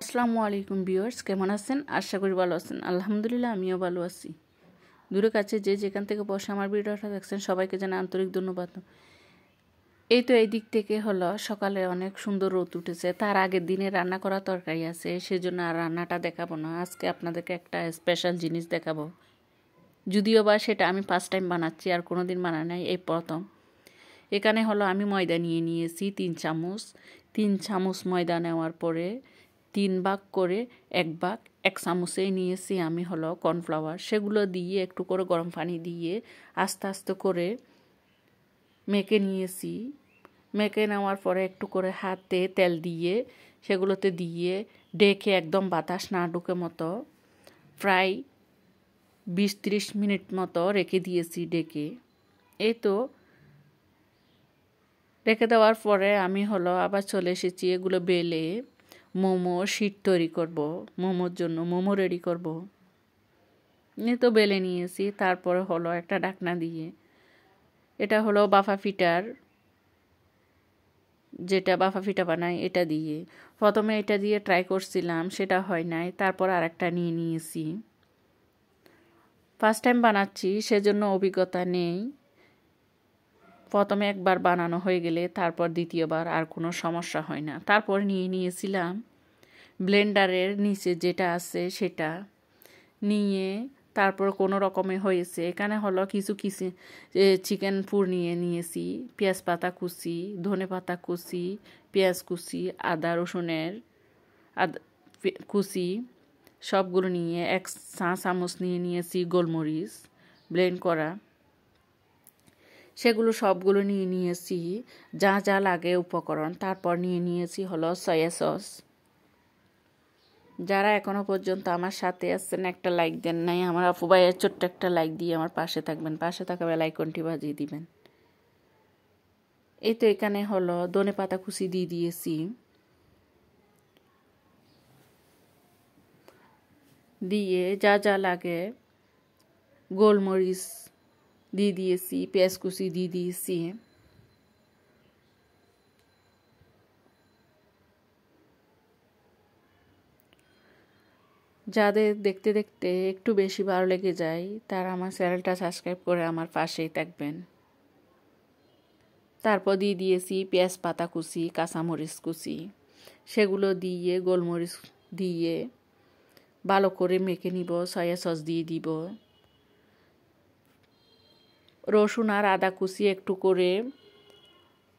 আসসালামু আলাইকুম ভিউয়ার্স, কেমন আছেন? আশা করি ভালো আছেন। আলহামদুলিল্লাহ আমিও ভালো আছি। দূরে কাছে যে যেখান থেকে বসে আমার ভিডিওটা দেখছেন সবাইকে জানাই আন্তরিক ধন্যবাদ। এই দিক থেকে হলো সকালে অনেক সুন্দর রোদ উঠেছে। তার আগের দিনে রান্না করা তরকারি আছে, সেজন্য আর রান্নাটা দেখাবো না। আজকে আপনাদেরকে একটা স্পেশাল জিনিস দেখাবো, যদিও বা সেটা আমি ফার্স্ট টাইম বানাচ্ছি, আর কোনো দিন বানাই নাই, এই প্রথম। এখানে হলো আমি ময়দা নিয়েছি 3 চামচ ময়দা নেওয়ার পরে 3 ভাগ করে 1 ভাগ 1 চামচে নিয়েছি আমি হলো কর্নফ্লাওয়ার। সেগুলো দিয়ে একটু করে গরম পানি দিয়ে আস্তে আস্তে করে মেখে নিয়েছি। মেখে নেওয়ার পরে একটু করে হাতে তেল দিয়ে সেগুলোতে দিয়ে ডেকে একদম বাতাস না ঢুকে মতো প্রায় 20-30 মিনিট মতো রেখে দিয়েছি ডেকে। এই তো রেখে দেওয়ার পরে আমি হলো আবার চলে এসেছি এগুলো বেলে মোমো শিট তৈরি করব, মোমোর জন্য মোমো রেডি করব। এই তো বেলে নিয়েছি, তারপরে হলো একটা ঢাকনা দিয়ে, এটা হলো বাফা ফিটার, যেটা বাফা ফিটা বানায় এটা দিয়ে। প্রথমে এটা দিয়ে ট্রাই করছিলাম, সেটা হয় নাই, তারপর আরেকটা নিয়ে নিয়েছি। ফার্স্ট টাইম বানাচ্ছি সেজন্য অভিজ্ঞতা নেই। প্রথমে একবার বানানো হয়ে গেলে তারপর দ্বিতীয়বার আর কোনো সমস্যা হয় না। তারপর নিয়েছিলাম ব্লেন্ডারের নিচে যেটা আছে সেটা নিয়ে, তারপর কোনো রকমে হয়েছে। এখানে হলো কিছু চিকেন পুর নিয়েছি, পেঁয়াজ পাতা কুচি, ধনে পাতা কুচি, পেঁয়াজ কুচি, আদা রসুনের কুচি, সবগুলো নিয়ে 1 চা চামচ নিয়েছি গোলমরিচ ব্লেন্ড করা। সেগুলো সবগুলো নিয়েছি যা যা লাগে উপকরণ। তারপর নিয়েছি হলো সয়া সস। যারা এখনো পর্যন্ত আমার সাথে আছেন একটা লাইক দেন নাই, আমার আপু ভাইয়ের ছোট্ট একটা লাইক দিয়ে আমার পাশে থাকবেন, পাশে থাকা বেল আইকনটি বাজিয়ে দিবেন। এই তো এখানে হলো ধনে পাতা কুচি দিয়ে দিয়েছি, দিয়ে যা যা লাগে গোলমরিচ দিয়ে দিয়েছি, পেঁয়াজ কুচি দিয়ে দিয়েছি। যাদের দেখতে দেখতে একটু বেশি ভালো লেগে যায় তারা আমার চ্যানেলটা সাবস্ক্রাইব করে আমার পাশেই থাকবেন। তারপর দিয়ে দিয়েছি পেঁয়াজ পাতা কুচি, কাঁচামরিচ কুচি, সেগুলো দিয়ে গোলমরিচ দিয়ে ভালো করে মেখে নিব। সয়া সস দিয়ে দিব, রসুন আর আদা কুচি একটু করে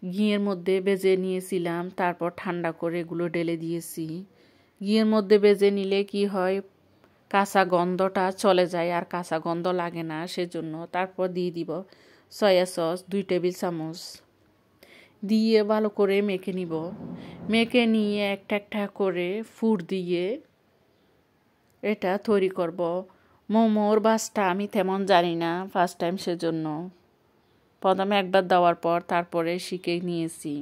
ঘিয়ের মধ্যে ভেজে নিয়েছিলাম, তারপর ঠান্ডা করে এগুলো ঢেলে দিয়েছি। ঘিয়ের মধ্যে ভেজে নিলে কি হয়, কাঁচা গন্ধটা চলে যায় আর কাঁচা গন্ধ লাগে না, সেজন্য। তারপর দিয়ে দিব সয়া সস 2 টেবিল চামচ দিয়ে ভালো করে মেখে নিব। মেখে নিয়ে একটা একটা করে ফুট দিয়ে এটা তৈরি করব। মোমোর বাসটা আমি তেমন জানি না, ফার্স্ট টাইম, সেজন্য প্রথমে একবার দেওয়ার পর তারপরে শিখে নিয়েছি।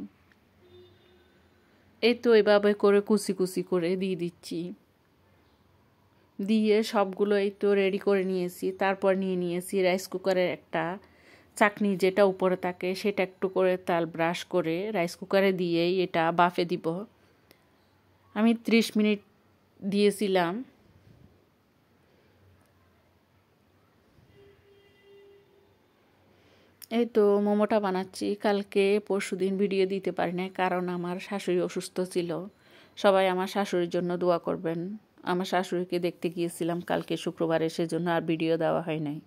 এই তো এভাবে করে কুচি কুচি করে দিয়ে দিচ্ছি, দিয়ে সবগুলো এই তো রেডি করে নিয়েছি। তারপর নিয়েছি রাইস কুকারের একটা চাকনি, যেটা উপরে থাকে, সেটা একটু করে তেল ব্রাশ করে রাইস কুকারে দিয়েই এটা বাফে দিব। আমি 30 মিনিট দিয়েছিলাম। এই তো মোমোটা বানাচ্ছি। কালকে পরশুদিন ভিডিও দিতে পারি না, কারণ আমার শাশুড়ি অসুস্থ ছিল। সবাই আমার শাশুড়ির জন্য দোয়া করবেন। আমার শাশুড়িকে দেখতে গিয়েছিলাম কালকে শুক্রবারে, সেজন্য আর ভিডিও দেওয়া হয় নাই।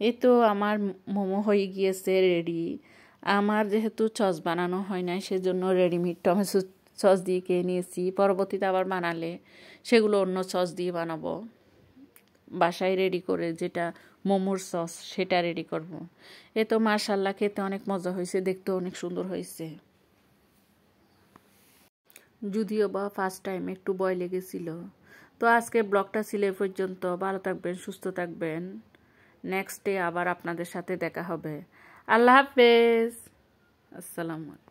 এই তো আমার মোমো হয়ে গিয়েছে রেডি। আমার যেহেতু সস বানানো হয় নাই, সেজন্য রেডিমেড টমেটো সস দিয়ে খেয়ে নিয়েছি। পরবর্তীতে আবার বানালে সেগুলো অন্য সস দিয়ে বানাবো, বাসায় রেডি করে যেটা মোমোর সস সেটা রেডি করব। এ তো মাশাআল্লাহ খেতে অনেক মজা হয়েছে, দেখতে অনেক সুন্দর হয়েছে। যদিও বা ফার্স্ট টাইম একটু ভয় লেগেছিল। তো আজকে ব্লগটা ছিল এ পর্যন্ত। ভালো থাকবেন, সুস্থ থাকবেন। নেক্সট ডে আবার আপনাদের সাথে দেখা হবে। আল্লাহ হাফেজ, আসসালামু আলাইকুম।